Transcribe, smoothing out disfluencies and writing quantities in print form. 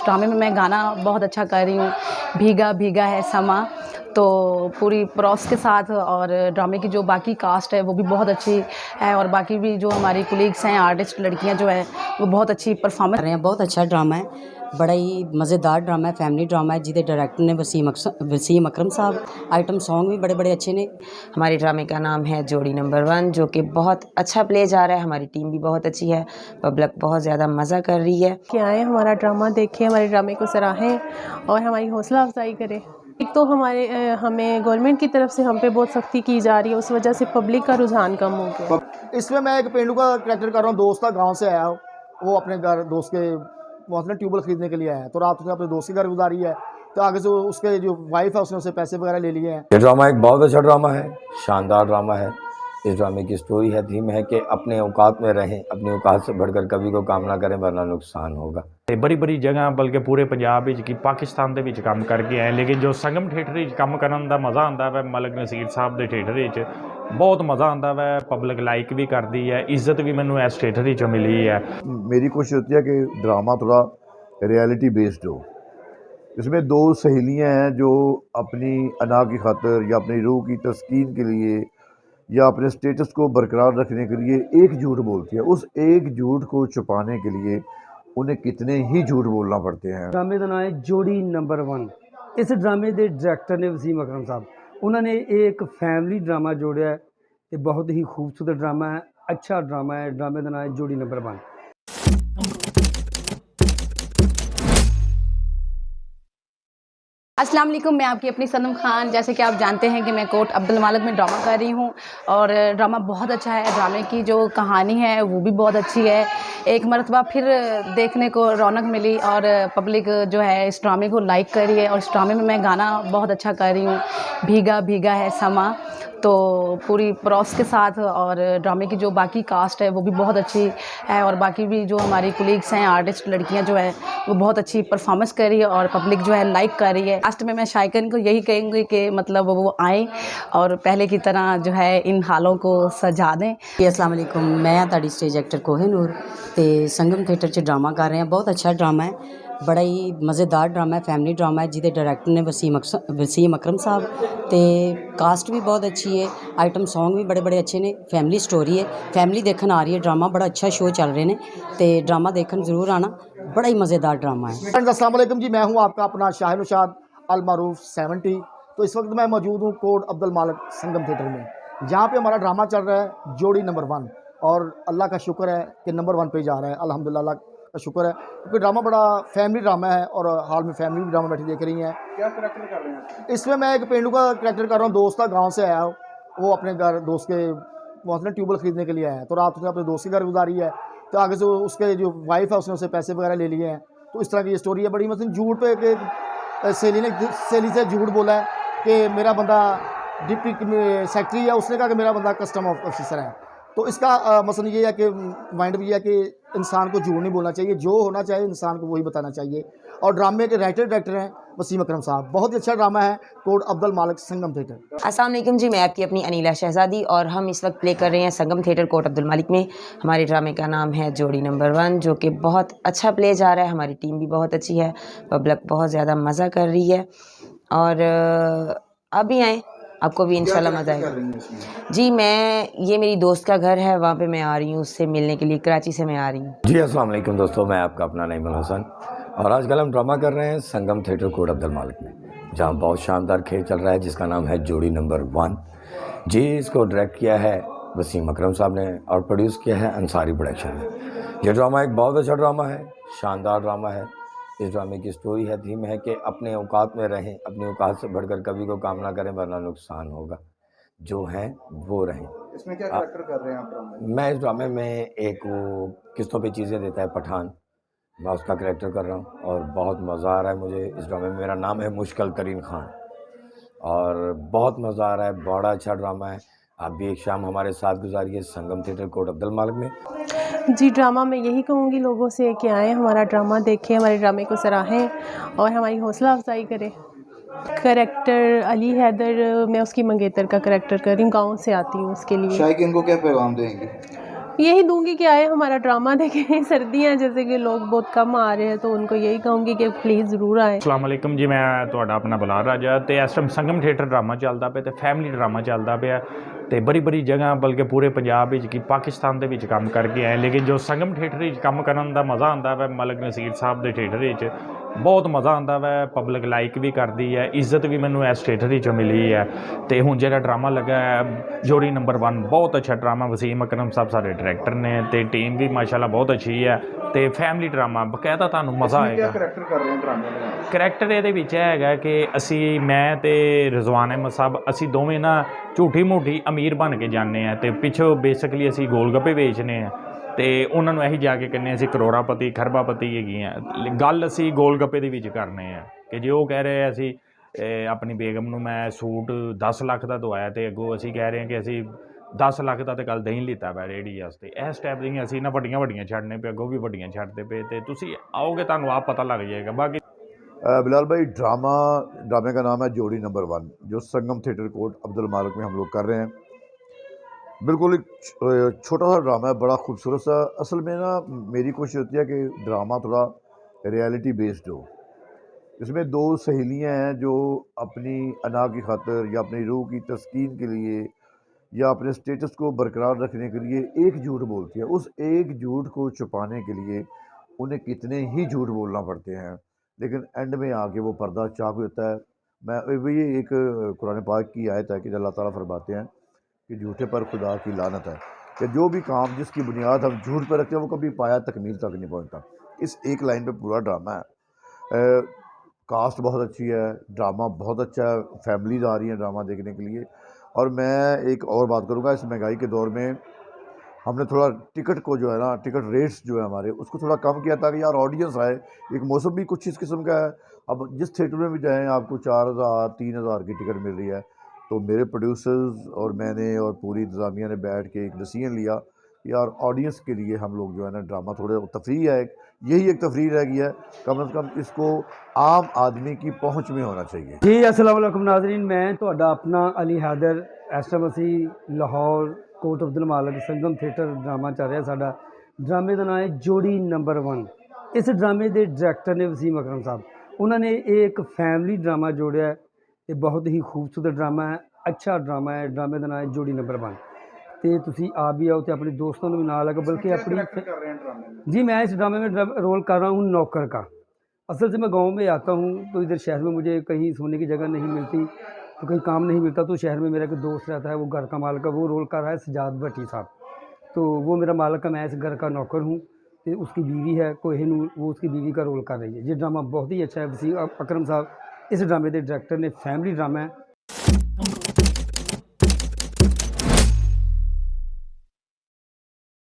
इस ड्रामे में मैं गाना बहुत अच्छा कर रही हूँ, भीगा भीगा है समा। तो पूरी प्रॉस के साथ और ड्रामे की जो बाकी कास्ट है वो भी बहुत अच्छी है और बाकी भी जो हमारी कुलीग्स हैं, आर्टिस्ट लड़कियां जो है वो बहुत अच्छी परफॉर्मेंस कर रहे हैं। बहुत अच्छा ड्रामा है, बड़ा ही मज़ेदार ड्रामा है, फैमिली ड्रामा है जिसके डायरेक्टर ने वसीम अकरम साहब। आइटम सॉन्ग भी बड़े बड़े अच्छे ने। हमारे ड्रामे का नाम है जोड़ी नंबर 1, जो कि बहुत अच्छा प्ले जा रहा है। हमारी टीम भी बहुत अच्छी है, पब्लिक बहुत ज़्यादा मज़ा कर रही है। कि आए हमारा ड्रामा देखें, हमारे ड्रामे को सराहें और हमारी हौसला अफजाई करें। एक तो हमें गवर्नमेंट की तरफ से हम पे बहुत सख्ती की जा रही है, उस वजह से पब्लिक का रुझान कम हो गया। इसमें मैं एक पेंडू का कैरेक्टर कर रहा हूँ। दोस्त था, गांव से आया, वो अपने घर दोस्त के मतलब ट्यूबवेल खरीदने के लिए आया, तो रात उसने अपने दोस्त के घर गुजारी है, तो आगे से उसके जो वाइफ है उसने उससे पैसे वगैरह ले लिए हैं। ये ड्रामा एक बहुत अच्छा ड्रामा है, शानदार ड्रामा है। इस ड्रामे की स्टोरी है, थीम है कि अपने औकात में रहें, अपनी औकात से बढ़कर कभी को काम ना करें वरना नुकसान होगा। बड़ी बड़ी जगह बल्कि पूरे पंजाब की पाकिस्तान के काम करके आए, लेकिन जो संगम थिएटर काम करने का मज़ा आता है मलिक नसीर साहब के थिएटर बहुत मज़ा आता है। पब्लिक लाइक भी करती है, इज्जत भी मैंने इस थिएटर मिली है। मेरी कोशिश होती है कि ड्रामा थोड़ा रियलिटी बेस्ड हो। इसमें दो सहेलियां हैं जो अपनी अना की खातर या अपनी रूह की तस्कीन के लिए या अपने स्टेटस को बरकरार रखने के लिए एक झूठ बोलती है। उस एक झूठ को छुपाने के लिए उन्हें कितने ही झूठ बोलना पड़ते हैं। ड्रामे का नाम है जोड़ी नंबर 1। इस ड्रामे के डायरेक्टर ने वसीम अकरम साहब, उन्होंने एक फैमिली ड्रामा जोड़िया है, तो बहुत ही खूबसूरत ड्रामा है, अच्छा ड्रामा है। ड्रामे का नाम है जोड़ी नंबर 1। अस्सलाम वालेकुम, मैं आपकी अपनी सनम खान। जैसे कि आप जानते हैं कि मैं कोट अब्दुल मालिक में ड्रामा कर रही हूँ और ड्रामा बहुत अच्छा है। ड्रामे की जो कहानी है वो भी बहुत अच्छी है। एक मरतबा फिर देखने को रौनक मिली और पब्लिक जो है इस ड्रामे को लाइक कर रही है और इस ड्रामे में मैं गाना बहुत अच्छा कर रही हूँ, भीगा भीगा है समा। तो पूरी प्रॉस के साथ और ड्रामे की जो बाकी कास्ट है वो भी बहुत अच्छी है और बाकी भी जो हमारी कुलीग्स हैं, आर्टिस्ट लड़कियां जो है वो बहुत अच्छी परफॉर्मेंस कर रही है और पब्लिक जो है लाइक कर रही है। लास्ट में मैं शायकन को यही कहेंगी कि मतलब वो आएँ और पहले की तरह जो है इन हालों को सजा दें। अस्सलाम वालेकुम, मैं ताड़ी स्टेज एक्टर कोहिनूर ते संगम थिएटर च ड्रामा कर रहे हैं। बहुत अच्छा ड्रामा है, बड़ा ही मज़ेदार ड्रामा है, फैमिली ड्रामा है जिसके डायरेक्टर ने वसीम अकरम साहब। तो कास्ट भी बहुत अच्छी है, आइटम सॉन्ग भी बड़े बड़े अच्छे ने, फैमिली स्टोरी है, फैमिली देखन आ रही है। ड्रामा बड़ा अच्छा शो चल रहे हैं, तो ड्रामा देखन ज़रूर आना, बड़ा ही मज़ेदार ड्रामा है। अस्सलाम वालेकुम जी, मैं हूँ आपका अपना शाहिर उशाद अल मारूफ 70। तो इस वक्त मैं मौजूद हूँ कोट अब्दुल मालिक संगम थिएटर में, जहाँ पे हमारा ड्रामा चल रहा है जोड़ी नंबर 1 और अल्लाह का शुक्र है कि नंबर 1 पे जा रहा है। अल्हम्दुलिल्लाह, अल्लाह का शुक्र है, क्योंकि ड्रामा बड़ा फैमिली ड्रामा है और हाल में फैमिली भी ड्रामा बैठी देख रही हैं। क्या करेक्टर कर रहे हैं? इसमें मैं एक पेंडू का कैरेक्टर कर रहा हूँ। दोस्त था, गाँव से आया, वो अपने घर दोस्त के मतलब ट्यूबवेल खरीदने के लिए आया, तो रात उसने अपने दोस्त के घर गुजारी है, तो आगे से उसके जो वाइफ है उसने उससे पैसे वगैरह ले लिए हैं। तो इस तरह की ये स्टोरी है। बड़ी मतलब झूठ पे कि सहेली से झूठ बोला है कि मेरा बंदा डिप्टी सेक्रेटरी है, उसने कहा कि मेरा बंदा कस्टम ऑफिसर है। तो इसका मसला ये है कि माइंड भी है कि इंसान को झूठ नहीं बोलना चाहिए, जो होना चाहिए इंसान को वही बताना चाहिए। और ड्रामे के डायरेक्टर हैं वसीम अकरम साहब। बहुत ही अच्छा ड्रामा है कोट अब्दुल मालिक संगम थिएटर। अस्सलाम वालेकुम जी, मैं आपकी अपनी अनीला शहजादी और हम इस वक्त प्ले कर रहे हैं संगम थिएटर कोट अब्दुल मालिक में। हमारे ड्रामे का नाम है जोड़ी नंबर 1, जो कि बहुत अच्छा प्ले जा रहा है। हमारी टीम भी बहुत अच्छी है, पब्लिक बहुत ज़्यादा मज़ा कर रही है और आप भी आएँ, आपको भी इंशाल्लाह मज़ा आएगा। जी, ये मेरी दोस्त का घर है, वहाँ पे मैं आ रही हूँ उससे मिलने के लिए, कराची से मैं आ रही हूँ। जी अस्सलाम वालेकुम दोस्तों, मैं आपका अपना नईमुल हसन और आजकल हम ड्रामा कर रहे हैं संगम थिएटर कोट अब्दुल मालिक में, जहाँ बहुत शानदार खेल चल रहा है जिसका नाम है जोड़ी नंबर 1। जी, इसको डायरेक्ट किया है वसीम अकरम साहब ने और प्रोड्यूस किया है अंसारी प्रोडक्शन ने। ये ड्रामा एक बहुत अच्छा ड्रामा है, शानदार ड्रामा है। इस ड्रामे की स्टोरी है, थीम है कि अपने औकात में रहें, अपनी औकात से बढ़कर कभी को काम ना करें वरना नुकसान होगा। जो हैं वो रहें। इसमें क्या करेक्टर कर रहे हैं आप ड्रामे में? मैं इस ड्रामे में एक वो किस्तों पे चीज़ें देता है पठान, मैं उसका करेक्टर कर रहा हूँ और बहुत मज़ा आ रहा है मुझे इस ड्रामे में। मेरा नाम है मुश्किल तरीन खान और बहुत मज़ा आ रहा है, बड़ा अच्छा ड्रामा है। आप भी एक शाम हमारे साथ गुजारिए संगम थिएटर कोट अब्दुल मालिक में। जी, ड्रामा मैं यही कहूँगी लोगों से कि आएँ, हमारा ड्रामा देखें, हमारे ड्रामे को सराहें और हमारी हौसला अफजाई करें। करेक्टर अली हैदर, मैं उसकी मंगेतर का करेक्टर कर रही हूँ, गाँव से आती हूँ उसके लिए। शायकिन को क्या पैगाम देंगे? यही दूंगी कि आए हमारा ड्रामा देखें। सर्दियाँ जैसे कि लोग बहुत कम आ रहे हैं, तो उनको यही कहूँगी कि प्लीज़ ज़रूर आए। अस्सलाम वालेकुम जी, मैं ਤੁਹਾਡਾ ਆਪਣਾ ਬਲਾਲ ਰਾਜਾ ਤੇ ਇਸ ਟਾਈਮ ਸੰਗਮ ਥੀਏਟਰ ਡਰਾਮਾ ਚੱਲਦਾ ਪਿਆ ਤੇ ਫੈਮਿਲੀ ਡਰਾਮਾ ਚੱਲਦਾ ਪਿਆ ਤੇ ਬੜੀ ਜਗ੍ਹਾ ਬਲਕਿ ਪੂਰੇ ਪੰਜਾਬ ਵਿੱਚ ਕੀ ਪਾਕਿਸਤਾਨ ਦੇ ਵਿੱਚ ਕੰਮ ਕਰਕੇ ਆਏ, ਲੇਕਿਨ ਜੋ ਸੰਗਮ ਥੀਏਟਰ ਵਿੱਚ ਕੰਮ ਕਰਨ ਦਾ ਮਜ਼ਾ ਆਉਂਦਾ ਵਾ ਮਲਕ ਨਸੀਰ ਸਾਹਿਬ ਦੇ ਥੀਏਟਰ ਵਿੱਚ ਬਹੁਤ ਮਜ਼ਾ ਆਉਂਦਾ ਵਾ। ਪਬਲਿਕ ਲਾਈਕ ਵੀ ਕਰਦੀ ਹੈ, ਇੱਜ਼ਤ ਵੀ ਮੈਨੂੰ ਇਸ ਥੀਏਟਰ ਵਿੱਚੋਂ ਮਿਲੀ ਹੈ। ਤੇ ਹੁਣ ਜਿਹੜਾ ਡਰਾਮਾ ਲੱਗਾ ਹੈ ਜੋੜੀ ਨੰਬਰ 1 ਬਹੁਤ ਅੱਛਾ ਡਰਾਮਾ, ਵਸੀਮ ਅਕਰਮ ਸਾਹਿਬ ਸਾਡੇ ਡਾਇਰੈਕਟਰ ਨੇ ਤੇ ਟੀਮ ਵੀ ਮਾਸ਼ਾਅੱਲਾ ਬਹੁਤ ਅੱਛੀ ਹੈ ਤੇ ਫੈਮਿਲੀ ਡਰਾਮਾ ਬਕਾਇਦਾ ਤੁਹਾਨੂੰ ਮਜ਼ਾ ਆਏਗਾ। ਕਰੈਕਟਰ ਕਰ ਰਹੇ ਹੋ ਡਰਾਮੇ ਦੇ ਨਾਲ? ਕਰੈਕਟਰ ਇਹਦੇ ਵਿੱਚ ਇਹ ਹੈਗਾ ਕਿ ਅਸੀਂ ਮੈਂ ਤੇ ਰਿਜ਼ਵਾਨ ਅਹਿਮਦ ਸਾਹਿਬ ਅਸੀਂ ਦੋਵੇਂ ਨਾ ਝੂਠੀ ਮੂਠੀ ਅਮੀਰ ਬਣ ਕੇ ਜਾਂਦੇ ਹਾਂ ਤੇ ਪਿੱਛੋਂ ਬੇਸਿਕਲੀ ਅਸੀਂ ਗੋਲ ਗੱਪੇ ਵੇਚਨੇ ਆ ਤੇ ਉਹਨਾਂ ਨੂੰ ਇਹੀ ਜਾ ਕੇ ਕਹਿੰਦੇ ਅਸੀਂ ਕਰੋੜਾਪਤੀ ਖਰਬਾਪਤੀ ਹੈਗੇ ਆ। ਗੱਲ ਅਸੀਂ ਗੋਲ ਗੱਪੇ ਦੇ ਵਿੱਚ ਕਰਨੇ ਆ ਕਿ ਜੇ ਉਹ ਕਹਿ ਰਹੇ ਅਸੀਂ ਆਪਣੀ ਬੇਗਮ ਨੂੰ ਮੈਂ ਸੂਟ 10 ਲੱਖ ਦਾ ਦਵਾਇਆ ਤੇ ਅੱਗੋਂ ਅਸੀਂ ਕਹਿ ਰਹੇ ਹਾਂ ਕਿ ਅਸੀਂ 10 ਲੱਖ ਦਾ ਤੇ ਕੱਲ ਦਹੀਂ ਲਿੱਤਾ ਪਿਆ ਰੇਹੜੀ ਵਾਸਤੇ। ਇਸ ਟਾਈਪ ਦੀਆਂ ਅਸੀਂ ਨਾ ਵੱਡੀਆਂ ਛੱਡਨੇ ਪਏ, ਅੱਗੋਂ ਵੀ ਵੱਡੀਆਂ ਛੱਡਦੇ ਪਏ ਤੇ ਤੁਸੀਂ ਆਓਗੇ ਤੁਹਾਨੂੰ ਆਪ पता लग जाएगा। बाकी बिलाल भाई, ड्रामे का नाम है जोड़ी नंबर 1, जो संगम थिएटर कोर्ट अब्दुल मालिक में हम लोग कर रहे हैं। बिल्कुल एक छोटा सा ड्रामा है, बड़ा खूबसूरत सा। असल में ना मेरी कोशिश होती है कि ड्रामा थोड़ा रियलिटी बेस्ड हो। इसमें दो सहेलियां हैं जो अपनी अना की खातिर या अपनी रूह की तस्कीन के लिए या अपने स्टेटस को बरकरार रखने के लिए एक झूठ बोलती है। उस एक झूठ को छुपाने के लिए उन्हें कितने ही झूठ बोलना पड़ते हैं, लेकिन एंड में आके वो पर्दा चाक देता है। मैं ये एक कुरान पाक की आयत है कि अल्लाह ताला फरमाते हैं कि झूठे पर खुदा की लानत है, कि जो भी काम जिसकी बुनियाद हम झूठ पर रखते हैं वो कभी पाया तकमील तक नहीं पहुंचता। इस एक लाइन पे पूरा ड्रामा है। कास्ट बहुत अच्छी है, ड्रामा बहुत अच्छा है, फैमिलीज आ रही हैं ड्रामा देखने के लिए। और मैं एक और बात करूँगा, इस महंगाई के दौर में हमने थोड़ा टिकट को जो है ना, टिकट रेट्स जो है हमारे उसको थोड़ा कम किया ताकि यार ऑडियंस आए। एक मौसम भी कुछ इस किस्म का है। अब जिस थिएटर में भी जाएँ आपको 4000 3000 की टिकट मिल रही है। तो मेरे प्रोड्यूसर्स और मैंने और पूरी इंतज़ामिया ने बैठ के एक डिसीजन लिया कि यार ऑडियंस के लिए हम लोग जो है ना ड्रामा थोड़े तफरीह है, यही एक तफरीह रह गई है, कम से कम इसको आम आदमी की पहुँच में होना चाहिए। जी अस्सलाम वालेकुम नाज़रीन, मैं ਤੁਹਾਡਾ अपना अली हैदर। ਇਸ ਟਾਈਮ ਅਸੀਂ ਲਾਹੌਰ ਕੋਟ ਅਬਦੁਲ ਮਾਲਕ ਸੰਗਮ ਥੀਏਟਰ ਡਰਾਮਾ ਚੱਲ ਰਿਹਾ ਸਾਡਾ। ਡਰਾਮੇ ਦਾ ਨਾਮ ਹੈ ਜੋੜੀ ਨੰਬਰ 1। ਇਸ ਡਰਾਮੇ ਦੇ ਡਾਇਰੈਕਟਰ ਨੇ ਵਸੀਮ ਅਕਰਮ ਸਾਹਿਬ। ਉਹਨਾਂ ਨੇ ਇਹ ਇੱਕ ਫੈਮਿਲੀ ਡਰਾਮਾ ਜੋੜਿਆ ਤੇ ਬਹੁਤ ਹੀ ਖੂਬਸੂਰਤ ਡਰਾਮਾ ਹੈ, ਅੱਛਾ ਡਰਾਮਾ ਹੈ। ਡਰਾਮੇ ਦਾ ਨਾਮ ਹੈ ਜੋੜੀ ਨੰबर 1 ਤੇ ਤੁਸੀਂ ਆਪ भी आओ तो अपने दोस्तों को भी ना लगा, बल्कि अपनी जी मैं इस ड्रामे में रोल कर रहा हूँ नौकर का। असल से मैं गांव में आता हूँ तो इधर शहर में मुझे कहीं सोने की जगह नहीं मिलती, तो कहीं काम नहीं मिलता, तो शहर में मेरा एक दोस्त रहता है, वो घर का मालिक है, वो रोल कर रहा है सजाद भट्टी साहब। तो वो मेरा मालिक है, मैं इस घर का नौकर हूँ। तो उसकी बीवी है कोहिनूर, वो उसकी बीवी का रोल कर रही है। ये ड्रामा बहुत ही अच्छा है। वसीम अकरम साहब इस ड्रामे के डायरेक्टर ने, फैमिली ड्रामा है।